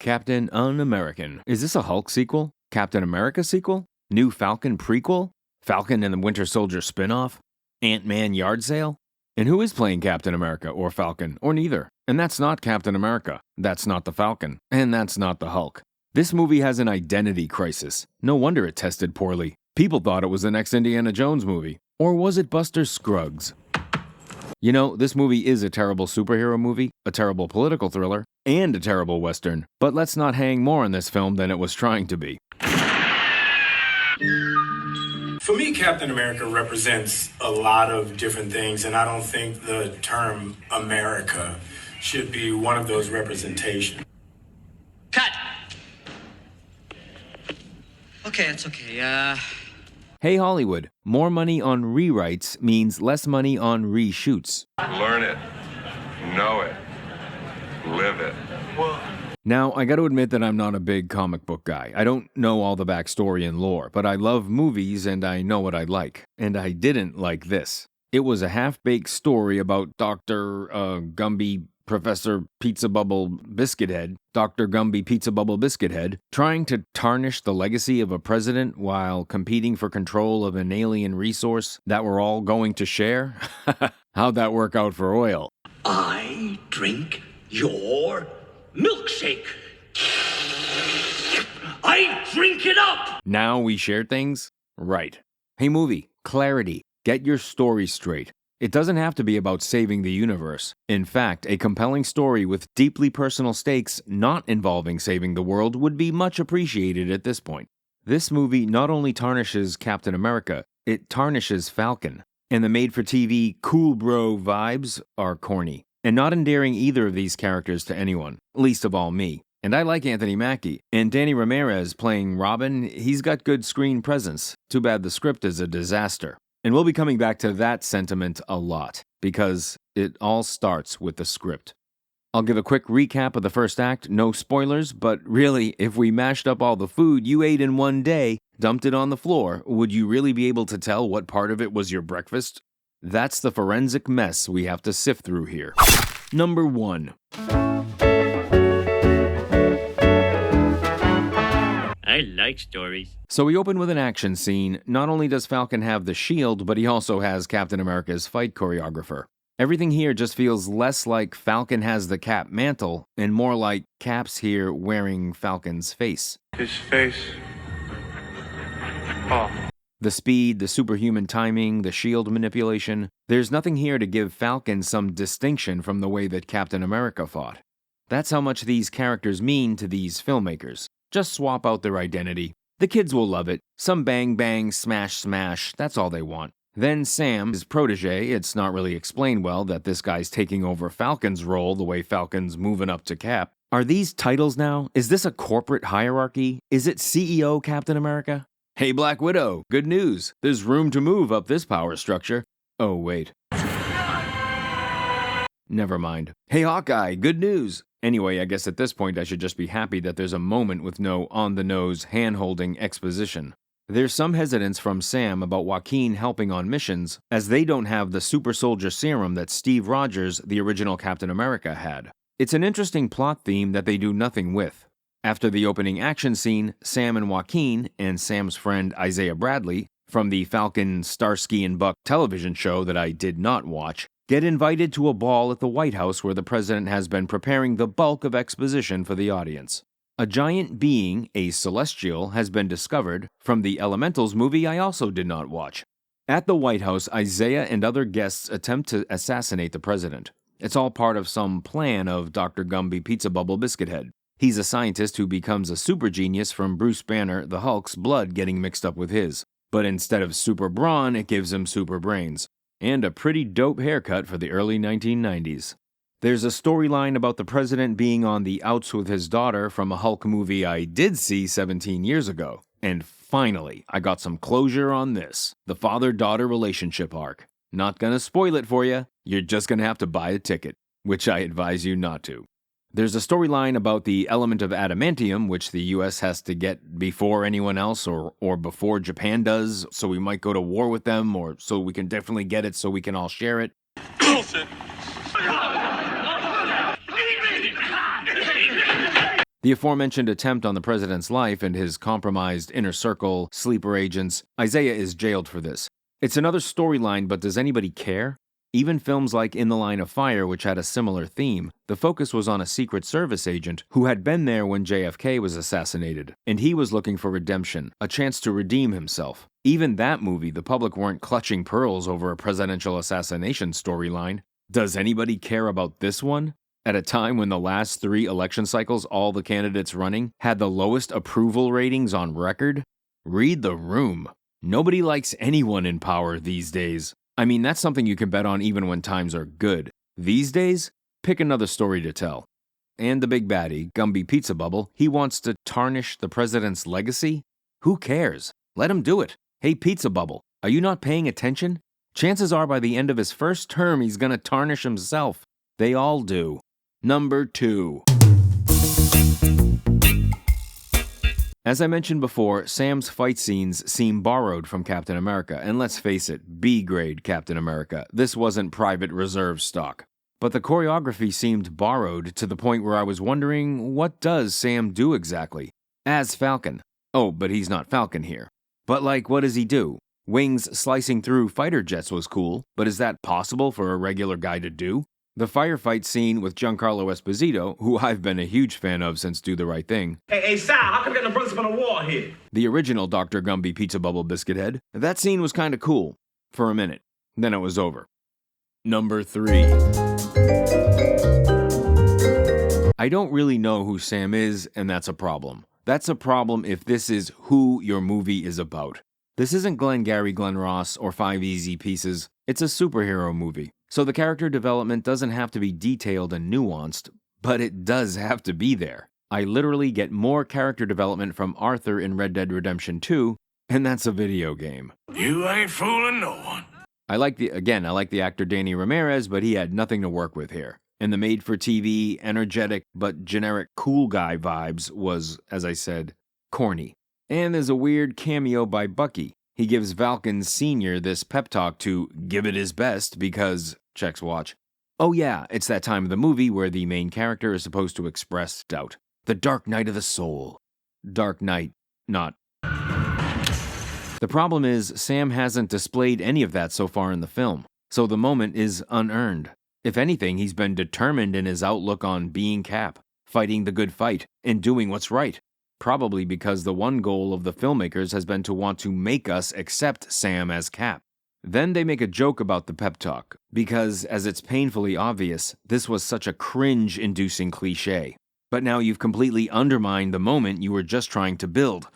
Captain Un-American. Is this a Hulk sequel? Captain America sequel? New Falcon prequel? Falcon and the Winter Soldier spinoff? Ant-Man yard sale? And who is playing Captain America or Falcon, or neither? And that's not Captain America, that's not the Falcon, and that's not the Hulk. This movie has an identity crisis. No wonder it tested poorly. People thought it was the next Indiana Jones movie. Or was it Buster Scruggs? You know, this movie is a terrible superhero movie, a terrible political thriller, and a terrible Western. But let's not hang more on this film than it was trying to be. For me, Captain America represents a lot of different things, and I don't think the term America should be one of those representations. Cut! Okay, it's okay. Hey Hollywood, more money on rewrites means less money on reshoots. Learn it, know it, live it. Now, I gotta admit that I'm not a big comic book guy. I don't know all the backstory and lore, but I love movies and I know what I like. And I didn't like this. It was a half-baked story about Dr. Gumby Professor Pizza Bubble Biscuit Head, Dr. Gumby Pizza Bubble Biscuit Head, trying to tarnish the legacy of a president while competing for control of an alien resource that we're all going to share? How'd that work out for oil? I drink your milkshake. I drink it up! Now we share things? Right. Hey movie, clarity. Get your story straight. It doesn't have to be about saving the universe. In fact, a compelling story with deeply personal stakes not involving saving the world would be much appreciated at this point. This movie not only tarnishes Captain America, it tarnishes Falcon. And the made-for-TV cool bro vibes are corny, and not endearing either of these characters to anyone, least of all me. And I like Anthony Mackie, and Danny Ramirez playing Robin, he's got good screen presence. Too bad the script is a disaster. And we'll be coming back to that sentiment a lot, because it all starts with the script. I'll give a quick recap of the first act, no spoilers, but really, if we mashed up all the food you ate in one day, dumped it on the floor, would you really be able to tell what part of it was your breakfast? That's the forensic mess we have to sift through here. Number 1. I like stories. So we open with an action scene. Not only does Falcon have the shield, but he also has Captain America's fight choreographer. Everything here just feels less like Falcon has the Cap mantle, and more like Cap's here wearing Falcon's face. His face. Oh. The speed, the superhuman timing, the shield manipulation. There's nothing here to give Falcon some distinction from the way that Captain America fought. That's how much these characters mean to these filmmakers. Just swap out their identity. The kids will love it. Some bang bang, smash smash, that's all they want. Then Sam, his protege, it's not really explained well that this guy's taking over Falcon's role the way Falcon's moving up to Cap. Are these titles now? Is this a corporate hierarchy? Is it CEO Captain America? Hey Black Widow, good news. There's room to move up this power structure. Oh wait. Never mind. Hey Hawkeye, good news. Anyway, I guess at this point I should just be happy that there's a moment with no on-the-nose, hand-holding exposition. There's some hesitance from Sam about Joaquin helping on missions, as they don't have the super soldier serum that Steve Rogers, the original Captain America, had. It's an interesting plot theme that they do nothing with. After the opening action scene, Sam and Joaquin, and Sam's friend Isaiah Bradley, from the Falcon, Starsky and Buck television show that I did not watch, get invited to a ball at the White House where the president has been preparing the bulk of exposition for the audience. A giant being, a celestial, has been discovered from the Elementals movie I also did not watch. At the White House, Isaiah and other guests attempt to assassinate the president. It's all part of some plan of Dr. Gumby Pizza Bubble Biscuit Head. He's a scientist who becomes a super genius from Bruce Banner, the Hulk's blood getting mixed up with his. But instead of super brawn, it gives him super brains. And a pretty dope haircut for the early 1990s. There's a storyline about the president being on the outs with his daughter from a Hulk movie I did see 17 years ago. And finally, I got some closure on this. The father-daughter relationship arc. Not gonna spoil it for you, you're just gonna have to buy a ticket, which I advise you not to. There's a storyline about the element of adamantium, which the US has to get before anyone else or before Japan does, so we might go to war with them, or so we can definitely get it so we can all share it. Bullshit. The aforementioned attempt on the president's life and his compromised inner circle, sleeper agents, Isaiah is jailed for this. It's another storyline, but does anybody care? Even films like In the Line of Fire, which had a similar theme, the focus was on a Secret Service agent who had been there when JFK was assassinated, and he was looking for redemption, a chance to redeem himself. Even that movie, the public weren't clutching pearls over a presidential assassination storyline. Does anybody care about this one? At a time when the last 3 election cycles all the candidates running had the lowest approval ratings on record? Read the room. Nobody likes anyone in power these days. I mean, that's something you can bet on even when times are good. These days, pick another story to tell. And the big baddie, Gumby Pizza Bubble, he wants to tarnish the president's legacy? Who cares? Let him do it. Hey, Pizza Bubble, are you not paying attention? Chances are by the end of his first term, he's gonna tarnish himself. They all do. Number 2. As I mentioned before, Sam's fight scenes seem borrowed from Captain America, and let's face it, B-grade Captain America. This wasn't Private Reserve stock. But the choreography seemed borrowed to the point where I was wondering, what does Sam do exactly? As Falcon. Oh, but he's not Falcon here. But what does he do? Wings slicing through fighter jets was cool, but is that possible for a regular guy to do? The firefight scene with Giancarlo Esposito, who I've been a huge fan of since Do the Right Thing. Hey, Sal, how come you got no brothers up on the wall here? The original Dr. Gumby Pizza Bubble Biscuit Head. That scene was kinda cool. For a minute. Then it was over. Number 3. I don't really know who Sam is, and that's a problem. That's a problem if this is who your movie is about. This isn't Glengarry Glen Ross or 5 Easy Pieces. It's a superhero movie. So the character development doesn't have to be detailed and nuanced, but it does have to be there. I literally get more character development from Arthur in Red Dead Redemption 2, and that's a video game. You ain't fooling no one. I like the actor Danny Ramirez, but he had nothing to work with here. And the made-for-TV, energetic, but generic cool guy vibes was, as I said, corny. And there's a weird cameo by Bucky. He gives Falcon Sr. this pep talk to give it his best because, checks watch. Oh yeah, it's that time of the movie where the main character is supposed to express doubt. The dark night of the soul. Dark Knight, not. The problem is, Sam hasn't displayed any of that so far in the film, so the moment is unearned. If anything, he's been determined in his outlook on being Cap, fighting the good fight, and doing what's right. Probably because the one goal of the filmmakers has been to want to make us accept Sam as Cap. Then they make a joke about the pep talk, because, as it's painfully obvious, this was such a cringe-inducing cliché. But now you've completely undermined the moment you were just trying to build.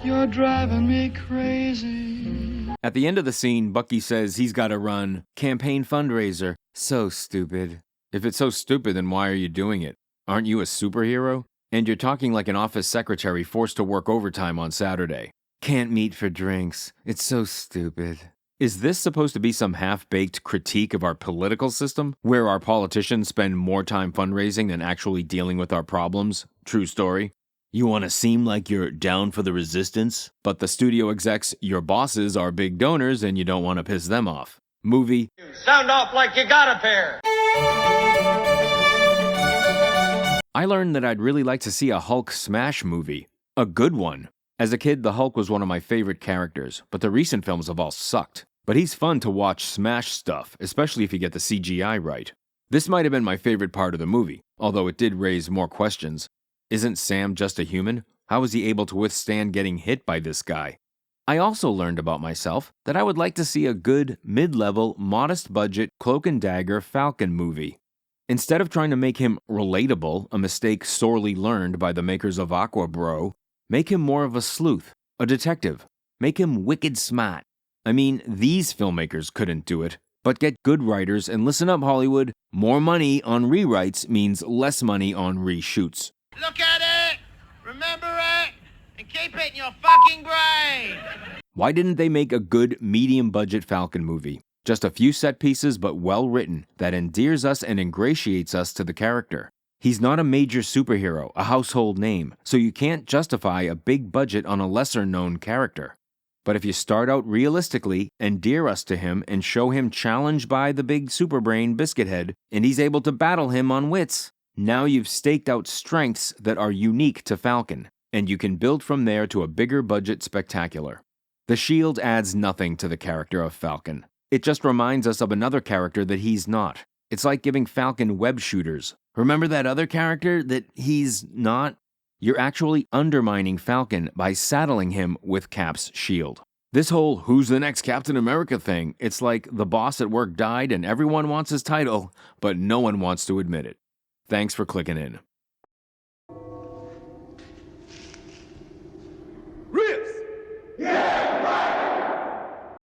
You're driving me crazy. At the end of the scene, Bucky says he's got to run campaign fundraiser. So stupid. If it's so stupid, then why are you doing it? Aren't you a superhero? And you're talking like an office secretary forced to work overtime on Saturday. Can't meet for drinks. It's so stupid. Is this supposed to be some half-baked critique of our political system, where our politicians spend more time fundraising than actually dealing with our problems? True story. You want to seem like you're down for the resistance, but the studio execs, your bosses, are big donors and you don't want to piss them off. Movie. Sound off like you got a pair. I learned that I'd really like to see a Hulk smash movie. A good one. As a kid, the Hulk was one of my favorite characters, but the recent films have all sucked. But he's fun to watch smash stuff, especially if you get the CGI right. This might have been my favorite part of the movie, although it did raise more questions. Isn't Sam just a human? How was he able to withstand getting hit by this guy? I also learned about myself that I would like to see a good, mid-level, modest-budget, cloak-and-dagger Falcon movie. Instead of trying to make him relatable, a mistake sorely learned by the makers of Aqua Bro, make him more of a sleuth, a detective. Make him wicked smart. I mean, these filmmakers couldn't do it. But get good writers and listen up, Hollywood. More money on rewrites means less money on reshoots. Look at it, remember it, and keep it in your fucking brain. Why didn't they make a good medium-budget Falcon movie? Just a few set pieces, but well-written, that endears us and ingratiates us to the character. He's not a major superhero, a household name, so you can't justify a big budget on a lesser-known character. But if you start out realistically, endear us to him, and show him challenged by the big superbrain Biscuithead, and he's able to battle him on wits, Now you've staked out strengths that are unique to Falcon, and you can build from there to a bigger budget spectacular. The shield adds nothing to the character of Falcon. It just reminds us of another character that he's not. It's like giving Falcon web shooters. Remember that other character that he's not? You're actually undermining Falcon by saddling him with Cap's shield. This whole who's the next Captain America thing, it's like the boss at work died and everyone wants his title, but no one wants to admit it. Thanks for clicking in.